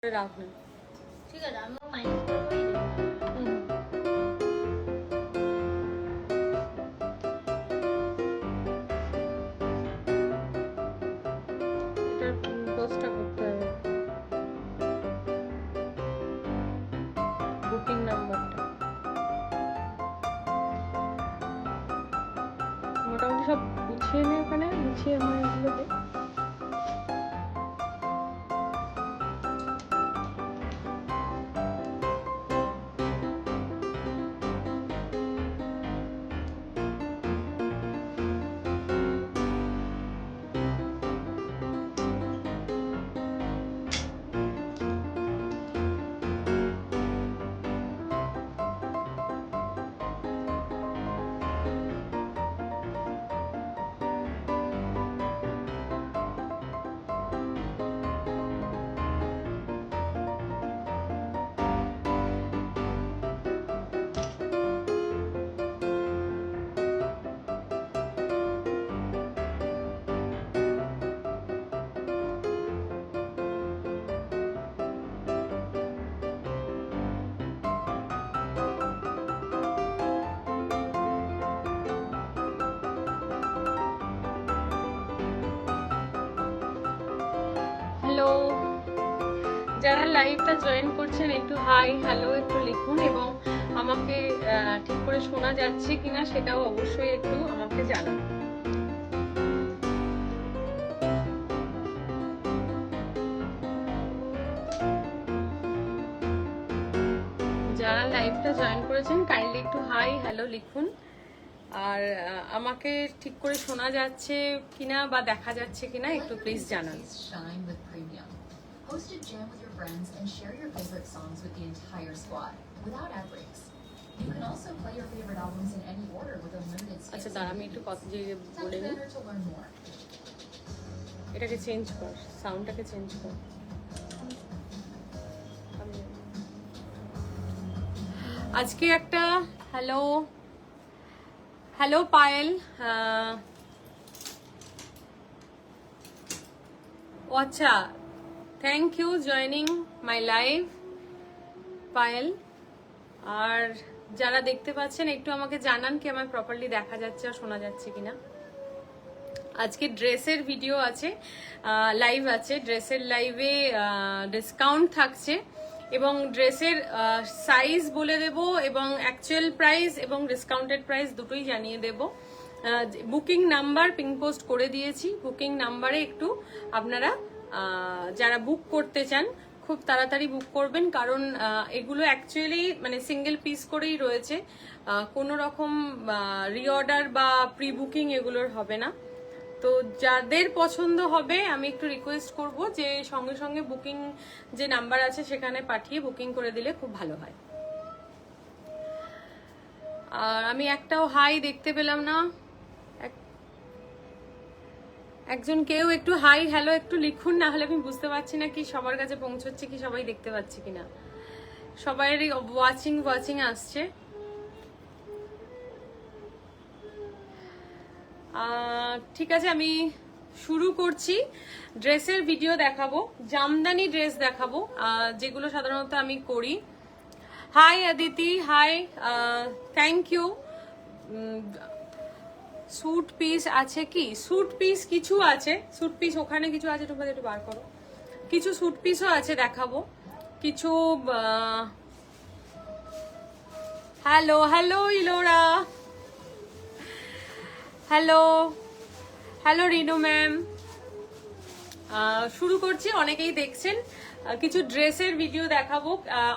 রাখবেন। ঠিক আছে, আমি মাইনাস করে এটার পোস্টটা করতে হবে, বুকিং নাম্বারটা। মোটামুটি সব গুছিয়ে নে, ওখানে গুছিয়ে আমার এগুলো দে। হ্যালো, যারা লাইভটা জয়েন করছেন একটু হাই হ্যালো একটু লিখুন, এবং আমাকে ঠিক করে শোনা যাচ্ছে কিনা সেটাও অবশ্যই একটু আমাকে জানান। যারা লাইভটা জয়েন করেছেন কাইন্ডলি একটু হাই হ্যালো লিখুন, আর আমাকে ঠিক করে শোনা যাচ্ছে কিনা বা দেখা যাচ্ছে কিনা একটু প্লিজ জানান। Shine with Premium. Host a jam with your friends and share your favorite songs with the entire squad without ad breaks. You can also play your favorite albums in any order with unlimited skips. আচ্ছা দাঁড়া, আমি একটু কথা যে বলে নিই। Better to learn more. এটাকে change কর, সাউন্ডটাকে চেঞ্জ কর। আজকে একটা হ্যালো হ্যালো পায়েল, ও আচ্ছা, thank you joining my live Payel. আর যারা দেখতে পাচ্ছেন একটু আমাকে জানান কি আমার প্রপারলি দেখা যাচ্ছে আর শোনা যাচ্ছে কিনা। আজকে ড্রেসের ভিডিও আছে, লাইভ আছে, ড্রেসের লাইভে ডিসকাউন্ট থাকছে এবং ড্রেসের সাইজ বলে দেব এবং অ্যাকচুয়াল প্রাইস এবং ডিসকাউন্টেড প্রাইস দুটোই জানিয়ে দেব। বুকিং নাম্বার পিং পোস্ট করে দিয়েছি, বুকিং নাম্বারে একটু আপনারা যারা বুক করতে চান খুব তাড়াতাড়ি বুক করবেন, কারণ এগুলো অ্যাকচুয়ালি মানে সিঙ্গেল পিস করেই রয়েছে, কোনো রকম রিঅর্ডার বা প্রি বুকিং এগুলোর হবে না। তো যাদের পছন্দ হবে আমি একটু রিকোয়েস্ট করব যে সঙ্গে সঙ্গে বুকিং যে নাম্বার আছে সেখানে পাঠিয়ে বুকিং করে দিলে খুব ভালো হয়। আর আমি একটাও হাই দেখতে পেলাম না, একজন কেউ একটু হাই হ্যালো একটু লিখুন, না হলে আমি বুঝতে পারছি না কি সবার কাছে পৌঁছচ্ছে কি সবাই দেখতে পাচ্ছি কিনা। সবাইয়েরই ওয়াচিং আসছে। ঠিক আছে, আমি শুরু করছি। ড্রেসের ভিডিও দেখাবো, জামদানি ড্রেস দেখাবো যেগুলো সাধারণত আমি করি। Hi Aditi, hi, thank you. Suit piece আছে কি? স্যুট পিস কিছু আছে, স্যুট পিস ওখানে কিছু আছে, তোমরা একটু বার করো। কিছু স্যুট পিসও আছে দেখাবো, কিছু। Hello hello Ilora, hello hello Rinu ma'am. শুরু করছি, অনেকেই দেখছেন। কিছু ড্রেসের ভিডিও দেখাবো,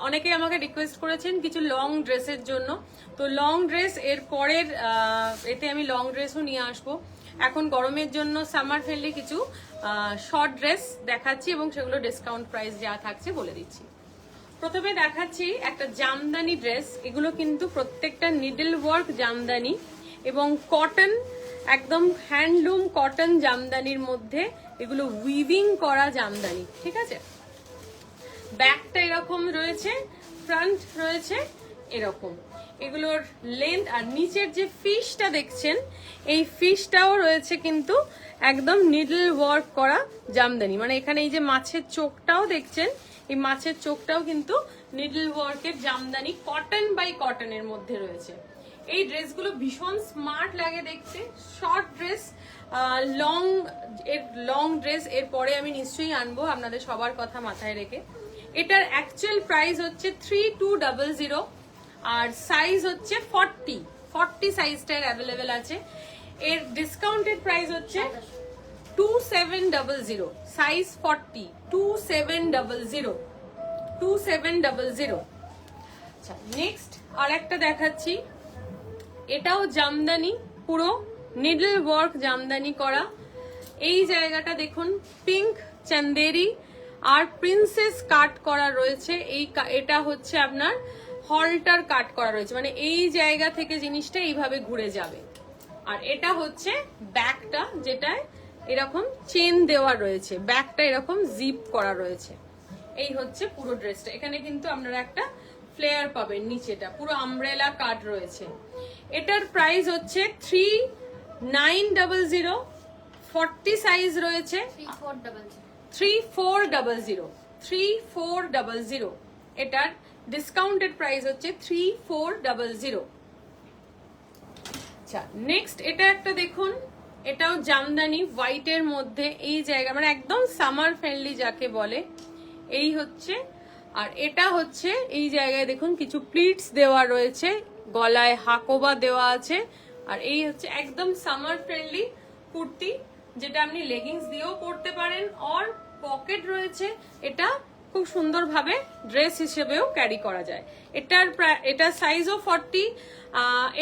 অনেকেই আমাকে রিকোয়েস্ট করেছেন কিছু লং ড্রেসের জন্য। তো লং ড্রেস এর পরের এতে আমি লং ড্রেসও নিয়ে আসবো। এখন গরমের জন্য সামার ফ্রেন্ডলি কিছু শর্ট ড্রেস দেখাচ্ছি এবং সেগুলো ডিসকাউন্ট প্রাইস যা থাকছে বলে দিচ্ছি। প্রথমে দেখাচ্ছি একটা জামদানি ড্রেস, এগুলো কিন্তু প্রত্যেকটা নিডল ওয়ার্ক জামদানি এবং কটন, একদম হ্যান্ডলুম কটন জামদানির মধ্যে এগুলো উইভিং করা জামদানি, ঠিক আছে। ব্যাকটা এরকম রয়েছে, ফ্রন্ট রয়েছে এরকম, এগুলোর লেন্থ আর নিচের যে ফিশটা দেখছেন এই ফিশটাও রয়েছে কিন্তু একদম নিডল ওয়ার্ক করা জামদানি, মানে এখানে এই যে মাছের চোখটাও দেখছেন এই মাছের চোখটাও কিন্তু নিডল ওয়ার্কের জামদানি কটন বাই কটনের মধ্যে রয়েছে। এই ড্রেসগুলো ভীষণ স্মার্ট লাগে দেখতে, শর্ট ড্রেস, লং ড্রেস এরপরে আমি নিশ্চয়ই আনবো আপনাদের সবার কথা মাথায় রেখে। এটার অ্যাকচুয়াল প্রাইস হচ্ছে 3200 আর সাইজ হচ্ছে 40 সাইজটার অ্যাভেলেবেল আছে। এর ডিসকাউন্টেড প্রাইস হচ্ছে 2700, সাইজ 40, 2700। আচ্ছা, নেক্সট আর একটা দেখাচ্ছি। এটাও জামদানি, পুরো নিডল ওয়ার্ক জামদানি করা। এই জায়গাটা দেখুন পিঙ্ক চান্দেরি আর প্রিন্সেস কাট করা রয়েছে। এটা হচ্ছে আপনার হলটার কাট করা রয়েছে, মানে এই জায়গা থেকে জিনিসটা এইভাবে ঘুরে যাবে। আর এটা হচ্ছে ব্যাকটা, যেটা এরকম চেন দেওয়া রয়েছে, ব্যাকটা এরকম জিপ করা রয়েছে। এই হচ্ছে পুরো ড্রেসটা। এখানে কিন্তু আপনারা একটা ফ্লেয়ার পাবেন, নিচেটা পুরো আমব্রেলা কাট রয়েছে। এটার প্রাইস হচ্ছে 3900, 40 সাইজ রয়েছে, 3400। এটার ডিসকাউন্টেড প্রাইস হচ্ছে 3400। আচ্ছা, নেক্সট এটা একটা দেখুন, এটাও জামদানি হোয়াইটের মধ্যে। এই জায়গা মানে একদম সামার ফ্রেন্ডলি যাকে বলে, এই হচ্ছে। আর এটা হচ্ছে এই জায়গায় দেখুন কিছু প্লিটস দেওয়া রয়েছে, গলায় হাকোবা দেওয়া আছে। আর এই হচ্ছে একদম সামার ফ্রেন্ডলি কুর্তি, যেটা আপনি লেগিংস দিয়েও পরতে পারেন, আর পকেট রয়েছে। এটা খুব সুন্দরভাবে ড্রেস হিসেবেও ক্যারি করা যায়। এটা সাইজও 40,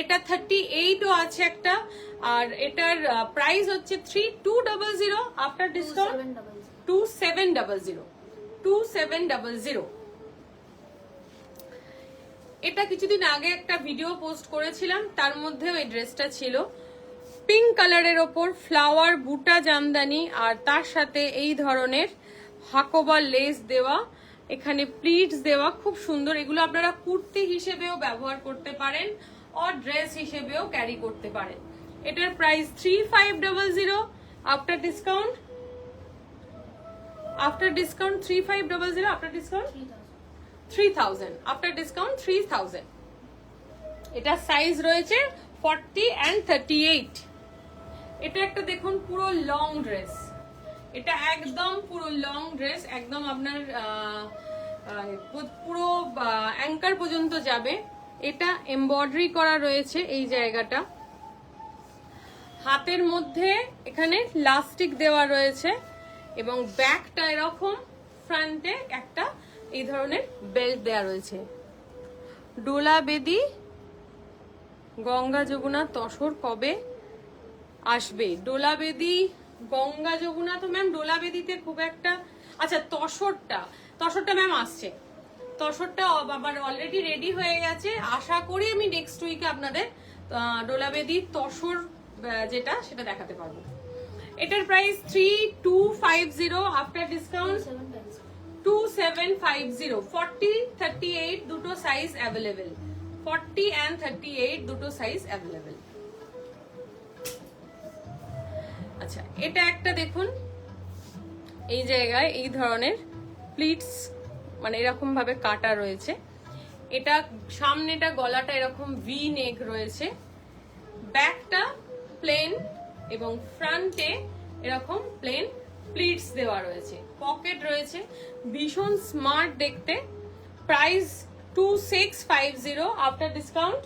এটা 38ও আছে একটা। আর এটার প্রাইস হচ্ছে 3200, আফটার ডিসকাউন্ট 2700। এটা কিছুদিন আগে একটা ভিডিও পোস্ট করেছিলাম, তার মধ্যেও এই ড্রেসটা ছিল। পিঙ্ক কালারের ওপর ফ্লাওয়ার বুটা জামদানি, আর তার সাথে এই ধরনের হাকোবা লেস দেওয়া, এখানে প্লিটস দেওয়া, খুব সুন্দর। এগুলো আপনারা কুর্তি হিসেবেও ব্যবহার করতে পারেন আর ড্রেস হিসেবেও ক্যারি করতে পারেন। এটার price 3500, after discount 3500, after discount 3000, after discount 3000। এটা সাইজ রয়েছে 40 and 38। এটা একটা দেখুন পুরো লং ড্রেস, এটা একদম পুরো লং ড্রেস, একদম আপনার পুরো অ্যাঙ্কার পর্যন্ত যাবে। এটা এমব্রয়ডারি করা রয়েছে এই জায়গাটা, হাতের মধ্যে এখানে লাস্টিক দেওয়া রয়েছে, এবং ব্যাকটা এরকম, ফ্রন্টে একটা এই ধরনের বেল্ট দেওয়া রয়েছে। ডোলা বেদি গঙ্গা যমুনা তসর কবে আসবে? ডোলা বেদি গঙ্গা যমুনা তো ম্যাম ডোলা বেদিতে খুব একটা, আচ্ছা তসরটা ম্যাম আসছে, তসরটা আবার অলরেডি রেডি হয়ে গেছে। আশা করি আমি নেক্সট উইকে আপনাদের ডোলা বেদির তসর যেটা সেটা দেখাতে পারবো। এটার প্রাইস 3250, আফটার ডিসকাউন্ট 2750। 40, 38 দুটো সাইজ অ্যাভেলেবেল, 40 and 38 দুটো সাইজ অ্যাভেলেবেল। আচ্ছা, এটা একটা দেখুন, এই জায়গায় এই ধরনের প্লিটস মানে এরকম ভাবে কাটা রয়েছে। এটা সামনেটা গলাটা এরকম ভি নেক রয়েছে, ব্যাকটা প্লেন এবং ফ্রন্টে এরকম প্লেন প্লিটস দেওয়া রয়েছে, পকেট রয়েছে, ভীষণ স্মার্ট দেখতে। Price 2650, after discount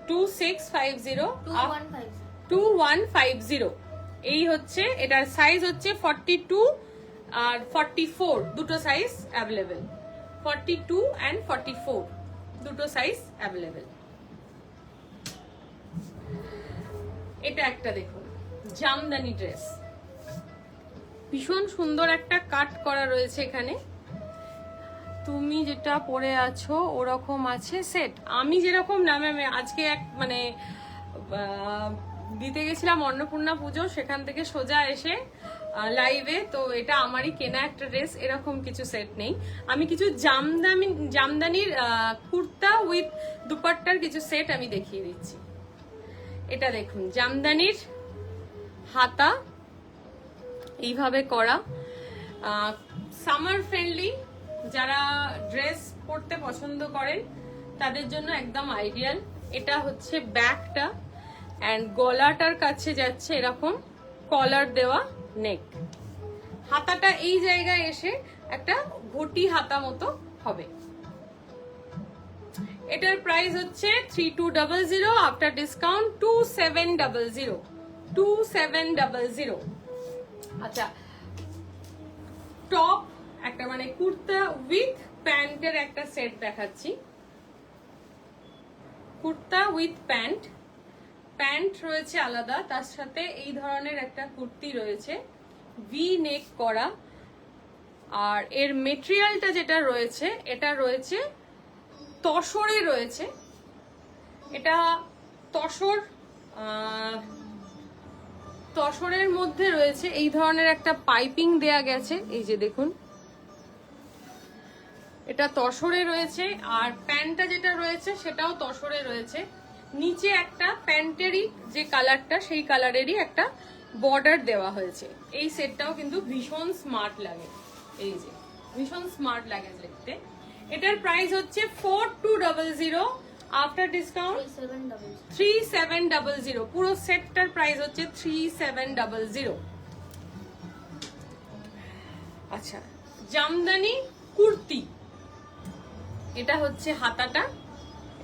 2150। এই হচ্ছে, এটার সাইজ হচ্ছে 42 আর 44 দুটো সাইজ অ্যাভেলেবেল, 42 and 44 দুটো সাইজ অ্যাভেলেবেল। এটা একটা দেখুন জামদানি ড্রেস, ভীষণ সুন্দর একটা কাট করা রয়েছে এখানে। তুমি যেটা পরে আছো ওরকম আছে সেট, আমি যেরকম না ম্যাম, আজকে এক মানে দিতে গেছিলাম অন্নপূর্ণা পুজো, সেখান থেকে সোজা এসে লাইভে, তো এটা আমারই কেনা একটা ড্রেস, এরকম কিছু সেট নেই। আমি কিছু জামদানির কুর্তা উইথ দুপাট্টার কিছু সেট আমি দেখিয়ে দিচ্ছি। এটা দেখুন জামদানির হাতা এইভাবে করা, সামার ফ্রেন্ডলি, যারা ড্রেস পরতে পছন্দ করেন তাদের জন্য একদম আইডিয়াল। এটা হচ্ছে ব্যাকটা, অ্যান্ড গলাটার কাছে যাচ্ছে এরকম কলার দেওয়া নেক। হাতাটা এই জায়গায় এসে একটা ঘটি হাতা মতো হবে। এটার প্রাইস হচ্ছে 3200, আফটার ডিসকাউন্ট 2700। 2700। আচ্ছা, টপ একটা মানে কুর্তা উইথ প্যান্টের একটা সেট দেখাচ্ছি। কুর্তা উইথ প্যান্ট, প্যান্ট রয়েছে আলাদা, তার সাথে এই ধরনের একটা কুর্তি রয়েছে ভি নেক করা। আর এর মেটেরিয়ালটা যেটা রয়েছে এটা রয়েছে তসরে রয়েছে। এটা তসরের মধ্যে রয়েছে এই ধরনের একটা পাইপিং দেয়া গেছে, এই যে দেখুন এটা তসরে রয়েছে। আর প্যান্টটা যেটা রয়েছে সেটাও তসরে রয়েছে। নিচে একটা প্যান্টেরই যে কালারটা সেই কালারেরই একটা বর্ডার দেওয়া হয়েছে। এই সেটটাও কিন্তু ভীষণ স্মার্ট লাগে, এই যে ভীষণ স্মার্ট লাগে দেখতে। এটার প্রাইস হচ্ছে 4200, আফটার ডিসকাউন্ট 3700। পুরো সেটটার প্রাইস হচ্ছে 3700। আচ্ছা, জামদানি কুর্তি, এটা হচ্ছে হাতাটা,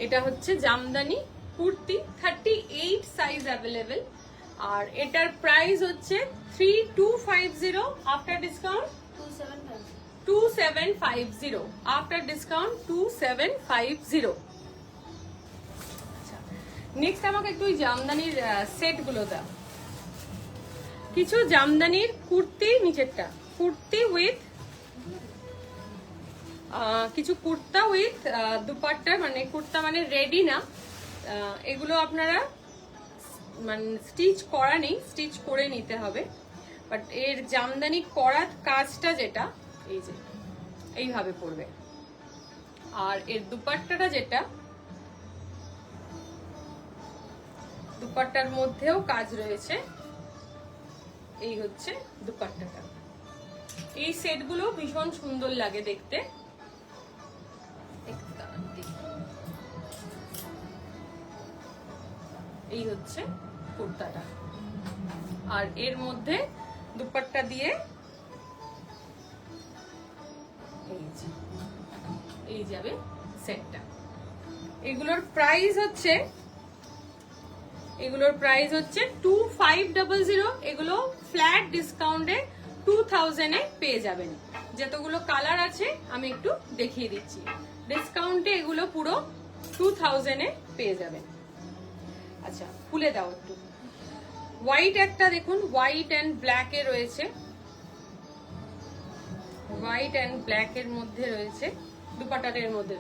এটা হচ্ছে জামদানি কুর্তি 38 সাইজ অ্যাভেলেবেল। আর এটার প্রাইস হচ্ছে 3250, আফটার ডিসকাউন্ট 2750, আফটার ডিসকাউন্ট 2750। আচ্ছা, নেক্সট আমাকে একটু জামদানির সেট গুলো দাও। কিছু জামদানির কুর্তি, নিচেরটা কুর্তি উইথ কিছু কুর্তা উইথ দুপাট্টা, মানে কুর্তা মানে রেডি না, এগুলো আপনারা মানে স্টিচ করা নেই, স্টিচ করে নিতে হবে। বাট এর জামদানি করা কাজটা যেটা এই যে এইভাবে পড়বে। আর এর দুপাট্টাটা যেটা, দুপাট্টার মধ্যেও কাজ রয়েছে, এই হচ্ছে দুপাট্টাটা। এই সেটগুলো ভীষণ সুন্দর লাগে দেখতে। এই হচ্ছে কুর্তাটা, আর এর মধ্যে দুপাট্টা দিয়ে এই যাবে সেটটা। এগুলোর প্রাইস হচ্ছে 2500। এগুলো ফ্ল্যাট ডিসকাউন্টে 2000 এ পেয়ে যাবেন। যতগুলো কালার আছে আমি একটু দেখিয়ে দিচ্ছি। ডিসকাউন্টে এগুলো পুরো 2000 এ পেয়ে যাবেন। আচ্ছা, খুলে দাও একটু। হোয়াইট একটা দেখুন, হোয়াইট এন্ড ব্ল্যাক এ রয়েছে, হোয়াইট এন্ড ব্ল্যাক এর মধ্যে রয়েছে দুপাট্টাটার মধ্যে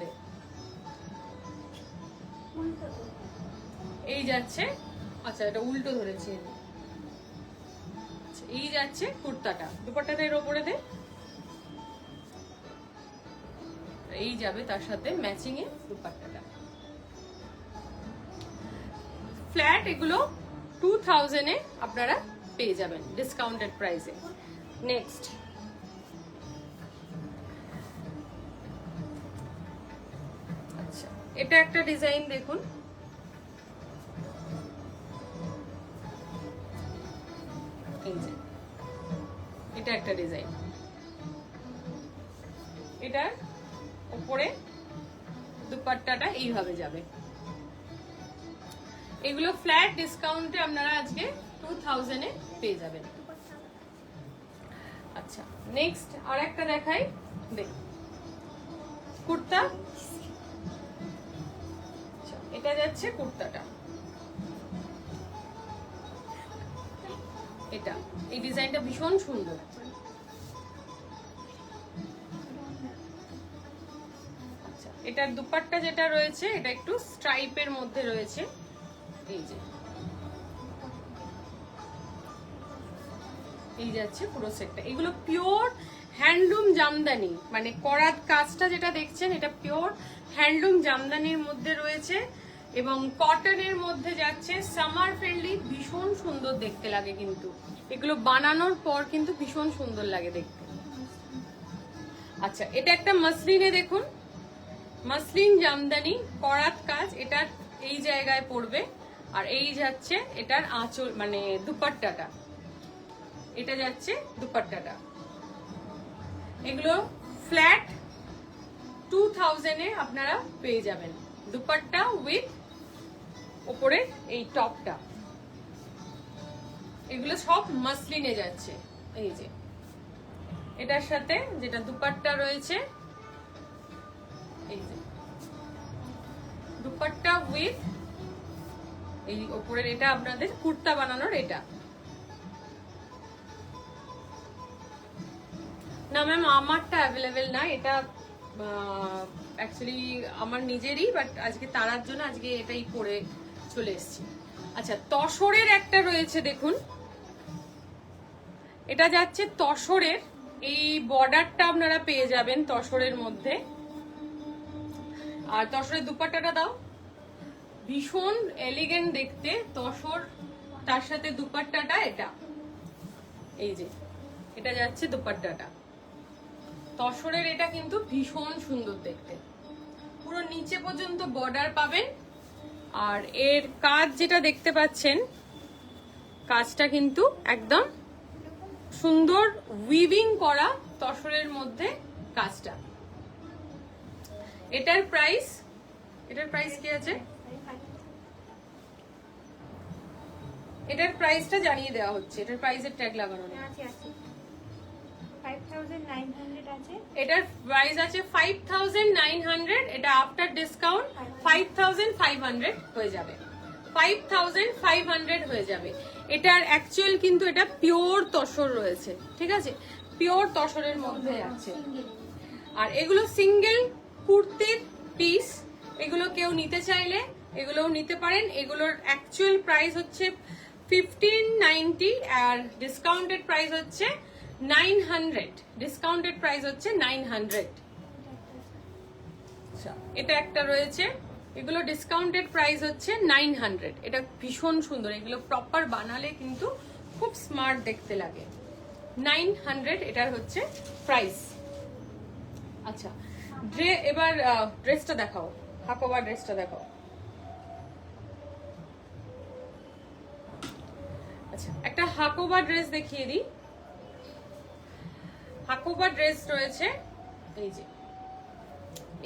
এই যাচ্ছে। আচ্ছা, এটা উল্টো ধরেছি। এই যাচ্ছে কুর্তাটা, দুপাট্টাটা এর ওপরে দে, এই যাবে তার সাথে ম্যাচিং এ দুপাট্টাটা। ফ্ল্যাট এগুলো 2000 এ আপনারা পেয়ে যাবেন ডিসকাউন্টেড প্রাইসে। নেক্সট, আচ্ছা, এটা একটা ডিজাইন দেখুন, এই যে এটা একটা ডিজাইন। এটার উপরে দুপাট্টাটা এইভাবে যাবে। এগুলো ফ্ল্যাট ডিসকাউন্টে আপনারা আজকে 2000 এ পেয়ে যাবেন। আচ্ছা, নেক্সট আর একটা দেখাই, দেখুন কুর্তা। এটা যাচ্ছে কুর্তাটা, এটা এই ডিজাইনটা ভীষণ সুন্দর। আচ্ছা, এটার দুপাট্টা যেটা রয়েছে এটা একটু স্ট্রাইপের মধ্যে রয়েছে, এই যে এই যাচ্ছে পুরো সেটটা। এগুলো পিওর হ্যান্ডলুম জামদানি, মানে করাত কাজটা যেটা দেখছেন এটা পিওর হ্যান্ডলুম জামদানির মধ্যে রয়েছে এবং কটনের মধ্যে যাচ্ছে। সামার ফ্রেন্ডলি, ভীষণ সুন্দর দেখতে লাগে, কিন্তু এগুলো বানানোর পর কিন্তু ভীষণ সুন্দর লাগে দেখতে। আচ্ছা, এটা একটা মাসলিনে, দেখুন মাসলিন জামদানি করাত কাজ, এটা এই জায়গায় পড়বে। আর এই যাচ্ছে এটার আঁচল মানে দুপাট্টাটা, এটা যাচ্ছে দুপাট্টাটা। এগুলো ফ্ল্যাট 2000 এ আপনারা পেয়ে যাবেন দুপাট্টা উইথ উপরে এই টপটা। এগুলো সব মাসলিনে যাচ্ছে। এই যে এটার সাথে যেটা দুপাট্টা রয়েছে, এই যে দুপাট্টা উইথ এই উপরের এটা আপনাদের কুর্তা বানানোর এটা। না ম্যাম, আমারটা অ্যাভেলেবেল না, এটা অ্যাকচুয়ালি আমার নিজেরই, বাট আজকে তারার জন্য আজকে এটাই পরে চলে এসেছি। আচ্ছা, তসরের একটা রয়েছে, দেখুন এটা যাচ্ছে তসরের, এই বর্ডারটা আপনারা পেয়ে যাবেন তসরের মধ্যে। আর তসরের দুপাট্টাটা দাও, ভীষণ এলিগেন্ট দেখতে তসর, তার সাথে দুপাট্টাটা এটা, এই যে এটা যাচ্ছে দুপাট্টাটা তসরের, এটা কিন্তু ভীষণ সুন্দর দেখতে, পুরো নিচে পর্যন্ত বর্ডার পাবেন। আর এর কাজ যেটা দেখতে পাচ্ছেন, কাজটা কিন্তু একদম সুন্দর উইভিং করা তসরের মধ্যে কাজটা। এটার প্রাইস কি আছে? এটার প্রাইসটা জানিয়ে দেওয়া হচ্ছে, এটার প্রাইসের ট্যাগ লাগানো নেই। আছে 5900 আছে। এটার প্রাইস আছে 5900, এটা আফটার ডিসকাউন্ট 5500 হয়ে যাবে, 5500 হয়ে যাবে। এটার অ্যাকচুয়াল কিন্তু এটা পিওর তসর রয়েছে, ঠিক আছে, পিওর তসরের মধ্যে আছে। আর এগুলো সিঙ্গেল কুর্তির পিস, এগুলো কেউ নিতে চাইলে এগুলোও নিতে পারেন। এগুলোর অ্যাকচুয়াল প্রাইস হচ্ছে 1590 আর ডিসকাউন্টেড প্রাইস হচ্ছে 900, ডিসকাউন্টেড প্রাইস হচ্ছে 900। আচ্ছা, এটা একটা রয়েছে, এগুলো ডিসকাউন্টেড প্রাইস হচ্ছে 900। এটা ভীষণ সুন্দর, এগুলো প্রপার বানালে কিন্তু খুব স্মার্ট দেখতে লাগে। 900 এটার হচ্ছে প্রাইস। আচ্ছা, এবার ড্রেসটা দেখাও, হাকোবা ড্রেসটা দেখাও। আচ্ছা, একটা হাকোবা ড্রেস দেখিয়ে দিই। হাকোবা ড্রেস রয়েছে, এই যে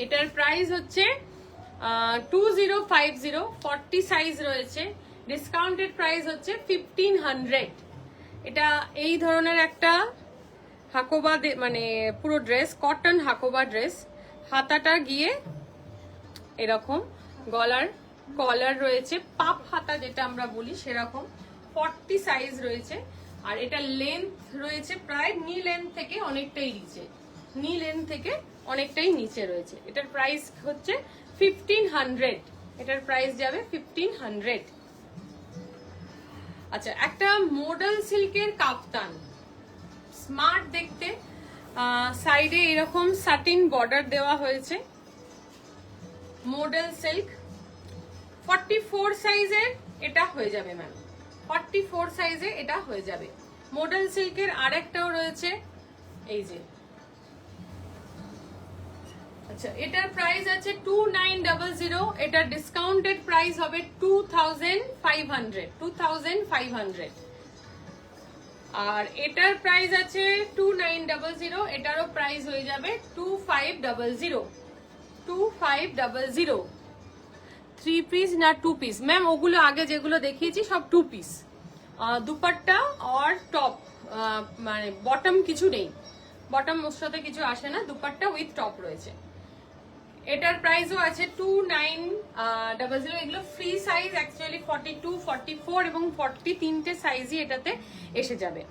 এটার প্রাইস হচ্ছে 2050, 40 সাইজ রয়েছে, ডিসকাউন্টেড প্রাইস হচ্ছে 1500। এটা এই ধরনের একটা হাকোবা মানে পুরো ড্রেস, কটন হাকোবা ড্রেস, হাতাটা গিয়ে এরকম, গলার কলার রয়েছে, পাপ হাতা যেটা আমরা বলি সেরকম, 40 সাইজ রয়েছে। আর এটা লেন্থ রয়েছে প্রায় নি লেন্থ থেকে অনেকটাই নিচে, নি লেন্থ থেকে অনেকটাই নিচে রয়েছে। এটার প্রাইস হচ্ছে 1500, এটার প্রাইস যাবে 1500। আচ্ছা, একটা মডেল সিল্কের কাফতান, স্মার্ট দেখতে, সাইডে এরকম সাটিন বর্ডার দেওয়া হয়েছে, মডেল সিল্ক, 44 সাইজের এটা হয়ে যাবে ম্যাম, 44 সাইজে এটা হয়ে যাবে। মডেল সিল্কের আরেকটাও রয়েছে, এই যে। আচ্ছা, এটার প্রাইস আছে 2900, এটার ডিসকাউন্টেড প্রাইস হবে 2500। আর এটার প্রাইস আছে 2900, এটারও প্রাইস হয়ে যাবে 2500। 3 পিস না 2 পিস ম্যাম? ওগুলো আগে যেগুলো দেখিয়েছি সব 2 পিস, দুপাট্টা আর টপ, মানে বটম কিছু নেই, বটম ওর সাথে কিছু আসে না, দুপাট্টা উইথ টপ রয়েছে। এটার প্রাইসও আছে 2900। এগুলো ফ্রি সাইজ, অ্যাকচুয়ালি 42, 44 এবং 40 তিনটে সাইজই এটাতে এসে যাবে।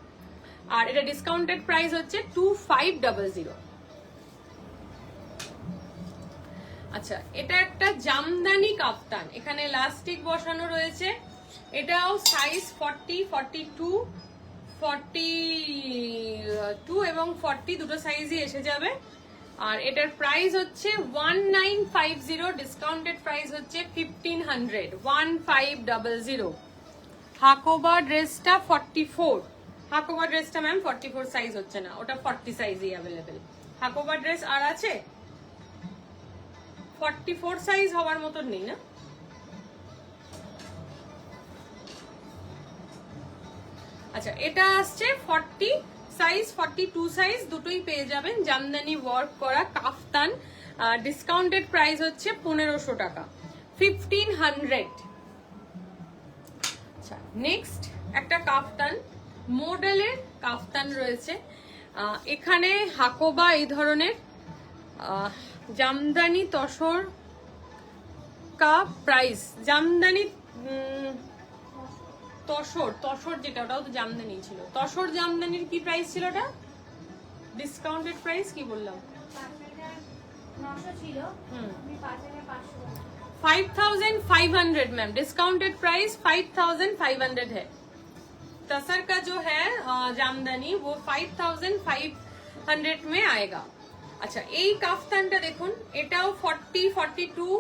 আর এটা ডিসকাউন্টেড প্রাইস হচ্ছে 2500। আচ্ছা, এটা একটা জামদানি কাফতান, এখানে লাস্টিক বসানো রয়েছে, এটাও সাইজ 40, 42, 42 এবং 40 দুটো সাইজই এসে যাবে। আর এটার প্রাইস হচ্ছে 1950, ডিসকাউন্টেড প্রাইস হচ্ছে 1500, 1500। হাকোবা ড্রেসটা 44, হাকোবা ড্রেসটা ম্যাম 44 সাইজ হচ্ছে না, ওটা 40 সাইজই অ্যাভেলেবেল, হাকোবা ড্রেস আর আছে? 44 সাইজ হওয়ার মতন নেই না? আচ্ছা, এটা আসছে 40 সাইজ, 42 সাইজ দুটোই পেয়ে যাবেন। জামদানি ওয়ার্ক করা কাফতান, ডিসকাউন্টেড প্রাইস হচ্ছে 1500 টাকা, 1500। আচ্ছা, নেক্সট একটা কাফতান, মডেলের কাফতান রয়েছে। এখানে হাকোবা এই ধরনের জামদানি তসর কা প্রাইস, জামদানি তসর যেটা, ওটাও তো জামদানি ছিল। তসর জামদানির কি প্রাইস ছিল ওটা? ডিসকাউন্টেড প্রাইস কি বললাম? 900 ছিল, আমি 5500। 5500 मैम, डिस्काउंटेड प्राइस 5500 है। तसर का जो है জামদানি वो 5500 में आएगा। আচ্ছা, এই কাফতানটা দেখুন, এটাও 40, 42,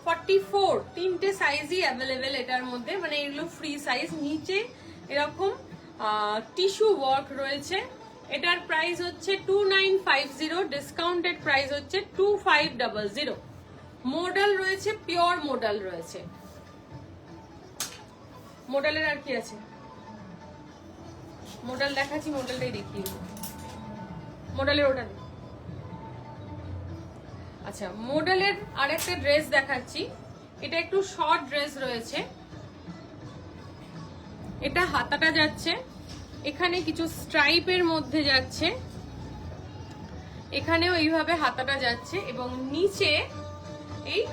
44 তিনটে সাইজই অ্যাভেলেবেল এটার মধ্যে, মানে এগুলো ফ্রি সাইজ। নিচে এরকম টিস্যু ওয়ার্ক রয়েছে। এটার প্রাইস হচ্ছে 2950, ডিসকাউন্টেড প্রাইস হচ্ছে 2500। মডেল রয়েছে, পিওর মডেল রয়েছে। মডেলের আর কি আছে? মডেল দেখাচ্ছি, মডেলটাই দেখিয়ে মডেলের ওটা। আচ্ছা, মডেলের আরেকটা ড্রেস দেখাচ্ছি। এটা একটু শর্ট ড্রেস রয়েছে। এটা হাতাটা যাচ্ছে, এখানে কিছু স্ট্রাইপের মধ্যে যাচ্ছে, এখানেও এইভাবে হাতাটা যাচ্ছে, এবং নিচে এই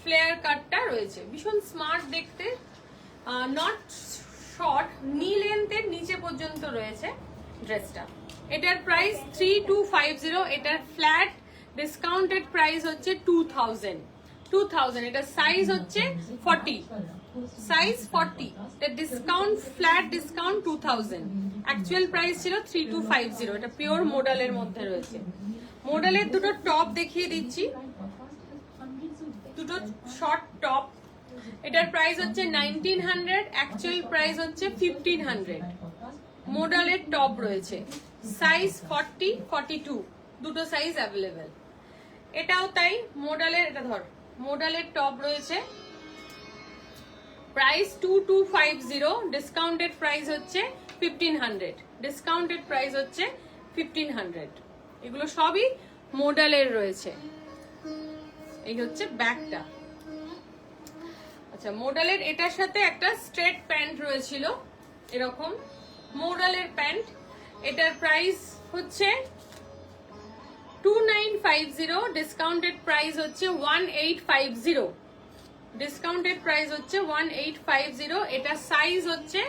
ফ্লেয়ার কাটটা রয়েছে। ভীষণ স্মার্ট দেখতে, নট শর্ট, নি লেন্থের নিচে পর্যন্ত রয়েছে ড্রেসটা। এটার প্রাইস 3250, এটার ফ্ল্যাট ডিসকাউন্টেড প্রাইস হচ্ছে 2000। এটা সাইজ হচ্ছে 40, size 40, discount flat discount 2000। Actual price ছিল 3250। এটা পিওর মডেলের মধ্যে রয়েছে। মডেলের দুটো টপ দেখিয়ে দিচ্ছি, দুটো শর্ট টপ। এটার প্রাইস হচ্ছে 1900, অ্যাকচুয়াল প্রাইস হচ্ছে 1500। মডেলের টপ রয়েছে, সাইজ 40, 42 দুটো সাইজ অ্যাভেলেবেল। এটাও তাই, মডেলের, এটা ধর, মডেলের টপ রয়েছে, প্রাইস 2250, ডিসকাউন্টেড প্রাইস হচ্ছে 1500, ডিসকাউন্টেড প্রাইস হচ্ছে 1500। এগুলো সবই মডেলের রয়েছে। এই হচ্ছে ব্যাগটা। আচ্ছা, মডেলের এটার সাথে একটা স্ট্রেট প্যান্ট রয়েছিল এরকম, মডেলের প্যান্ট। এটার প্রাইস হচ্ছে 2950, ডিসকাউন্টেড প্রাইস হচ্ছে 1850, ডিসকাউন্টেড প্রাইস হচ্ছে 1850। এটা সাইজ হচ্ছে,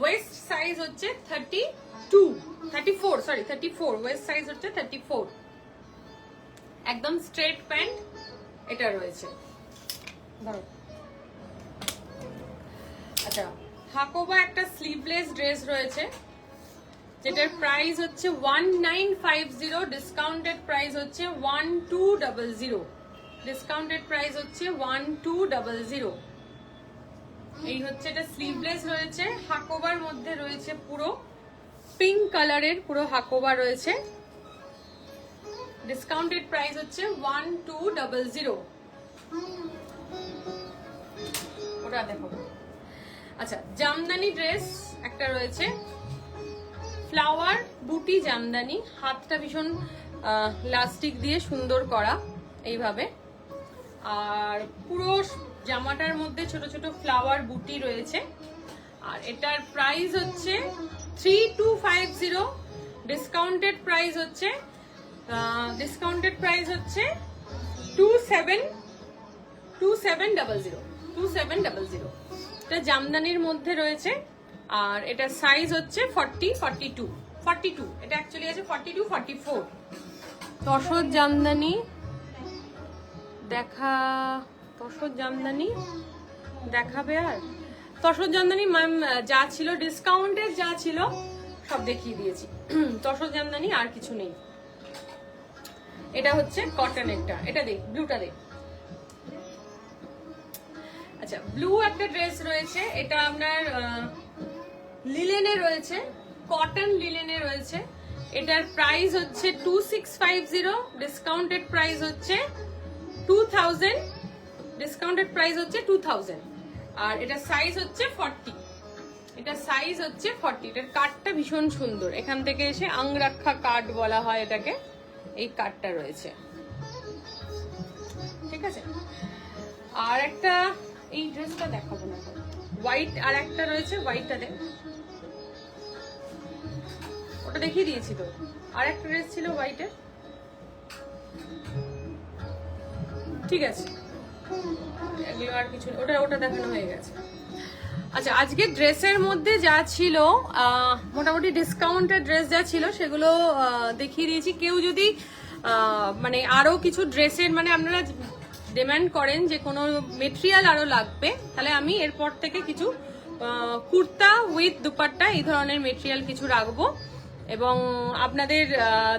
ওয়েস্ট সাইজ হচ্ছে 34, ওয়েস্ট সাইজ হচ্ছে 34। একদম স্ট্রেট প্যান্ট এটা রয়েছে। ধরো, আচ্ছা, হাকোবা একটা স্লিভলেস ড্রেস রয়েছে, যেটার প্রাইস হচ্ছে 1950, ডিসকাউন্টেড প্রাইস হচ্ছে 1200, ডিসকাউন্টেড প্রাইস হচ্ছে 1200। এই হচ্ছে, এটা স্লিভলেস রয়েছে, হাকোবার মধ্যে রয়েছে, পুরো পিঙ্ক কালারের পুরো হাকোবা রয়েছে, ডিসকাউন্টেড প্রাইস হচ্ছে 1200। ওটা দেখো। আচ্ছা, জামদানি ড্রেস একটা রয়েছে, ফ্লাওয়ার বুটি জামদানি, হাতটা ভীষণ লাস্টিক দিয়ে সুন্দর করা এইভাবে, আর পুরো জামাটার মধ্যে ছোট ছোট ফ্লাওয়ার বুটি রয়েছে। আর এটার প্রাইস হচ্ছে 3250, ডিসকাউন্টেড প্রাইস হচ্ছে 2700। এটা জামদানির মধ্যে রয়েছে, আর এটা সাইজ হচ্ছে 40, 42। এটা অ্যাকচুয়ালি আছে 42, 44। তসর জামদানি তসর জামদানি দেখাবে আর? তসর জামদানি ম্যাম যা ছিল, ডিসকাউন্টের যা ছিল সব দেখিয়ে দিয়েছি। তসর জামদানি আর কিছু নেই। এটা হচ্ছে কটনেরটা, এটা দেখ, ব্লুটা দেখ। আচ্ছা, ব্লু একটা ড্রেস রয়েছে, এটা আপনার লিলেনে রয়েছে, কটন লিলেনে রয়েছে। এটার প্রাইস হচ্ছে 2650, ডিসকাউন্টেড প্রাইস হচ্ছে 2000, ডিসকাউন্টেড প্রাইস হচ্ছে 2000। আর এটা সাইজ হচ্ছে 40, এটা সাইজ হচ্ছে 40। এটার কাঠটা ভীষণ সুন্দর, এখান থেকে এসে আংরাক্ষা কাঠ বলা হয় এটাকে, এই কাঠটা রয়েছে, ঠিক আছে। আর একটা এই ড্রেসটা দেখাবো না, হোয়াইট আর একটা রয়েছে, হোয়াইটটা দেখ, ওটা দেখিয়ে দিয়েছি তো। আর একটা ড্রেস ছিল হোয়াইটের, ঠিক আছে, এগুলো আর কিছু, ওটা দেখানো হয়ে গেছে। আচ্ছা, আজকে ড্রেসের মধ্যে যা ছিল মোটামুটি ডিসকাউন্টের ড্রেস যা ছিল সেগুলো দেখিয়ে দিয়েছি। কেউ যদি মানে আরো কিছু ড্রেসের মানে আপনারা ডিমান্ড করেন যে কোনো মেটেরিয়াল আরো লাগবে, তাহলে আমি এরপর থেকে কিছু কুর্তা উইথ দুপাট্টা এই ধরনের মেটেরিয়াল কিছু রাখবো। এবং আপনাদের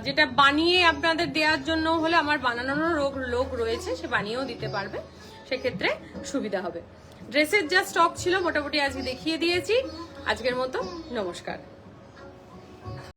যেটা বানিয়ে আপনাদের দেওয়ার জন্য হলে আমার বানানোর লোক রয়েছে, সে বানিয়েও দিতে পারবে, সেক্ষেত্রে সুবিধা হবে। ড্রেসের যা স্টক ছিল মোটামুটি আজকে দেখিয়ে দিয়েছি। আজকের মতো নমস্কার।